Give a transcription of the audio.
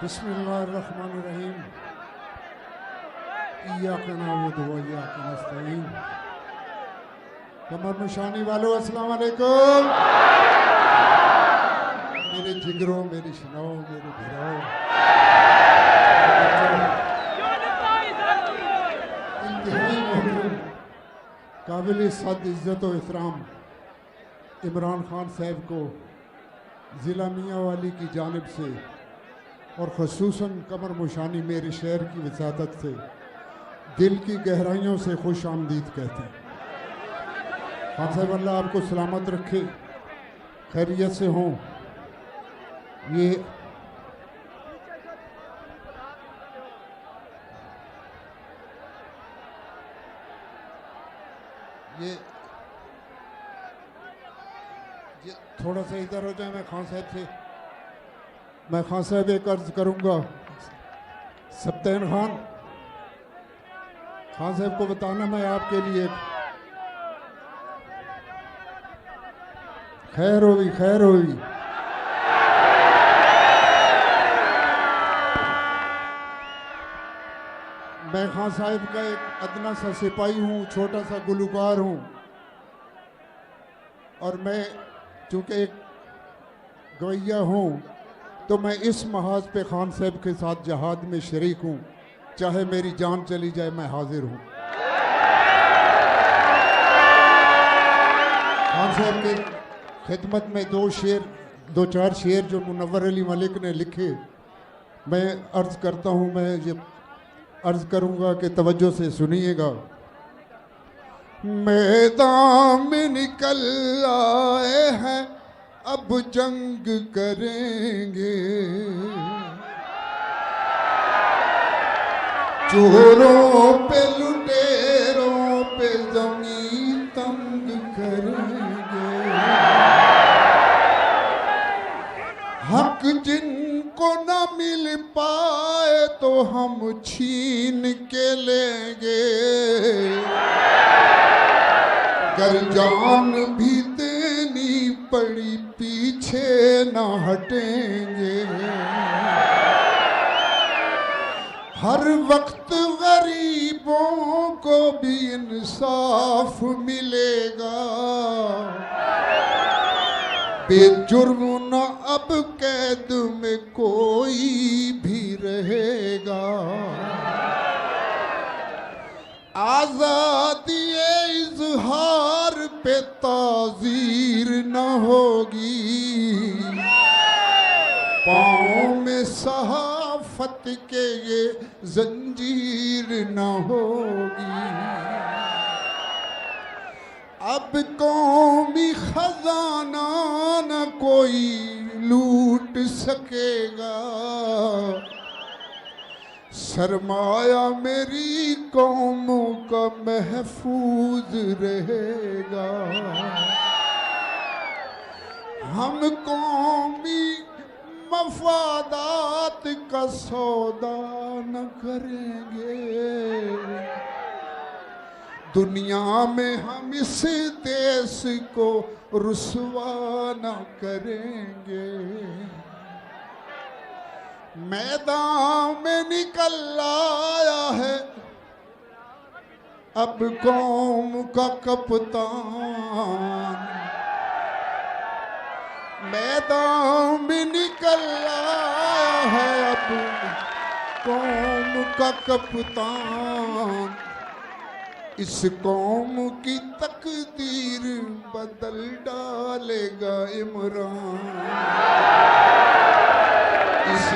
बिस्मिल्लाहिर्रहमानिर्रहीम। इय्याका नअबुदु व इय्याका नस्तईन। कमर निशानी वालों अस्सलाम वालेकुम। मेरे जिगरों, मेरी शनाओ, मेरे भिराओ, इंतहाई मोहतरम काबिल सद इज़्ज़त व इहतराम इमरान खान साहब को ज़िला मियांवाली की जानिब से और ख़ुसूसन कमर मुशानी मेरे शहर की वसादत से दिल की गहराइयों से खुश आमदीद कहते हैं। खान साहब अल्लाह आपको सलामत रखे, खैरियत से हों। ये थोड़ा सा इधर हो जाए। मैं खान साहब एक अर्ज करूंगा। सप्तान खान साहब को बताना मैं आपके लिए खैर होगी। मैं खान साहब का एक अदना सा सिपाही हूँ, छोटा सा गुलकार हूँ, और मैं चूँकि एक गवैया हूँ तो मैं इस महाज पे खान साहब के साथ जहाद में शरीक हूँ। चाहे मेरी जान चली जाए मैं हाजिर हूँ। खान साहब के खिदमत में दो चार शेर जो मुनव्वर अली मलिक ने लिखे मैं अर्ज़ करता हूँ। मैं ये अर्ज़ करूँगा कि तवज्जो से सुनिएगा। मैदान में निकल आए हैं, अब जंग करेंगे, चोरों पे लुटेरों पे ज़मीन तंग करेंगे। हक जिनको न मिल पाए तो हम छीन के लेंगे, कर जान भी देनी पड़ी पीछे न हटेंगे। हर वक्त गरीबों को भी इंसाफ मिलेगा, बेजुर्म न अब कैद में कोई भी रहेगा। आज़ादी इज़हार पे ताज़ीर न होगी, पाँव में सहाफ़त के ये जंजीर न होगी। अब कौमी खजाना न कोई लूट सकेगा, सरमाया मेरी कौम का महफूज रहेगा। हम कौमी मफादात का सौदा न करेंगे, दुनिया में हम इस देश को रुसवा न करेंगे। मैदान में निकल आया है अब कौम का कप्तान, मैदान में निकल आया है अब कौम का कप्तान। इस कौम की तकदीर बदल डालेगा इमरान। इस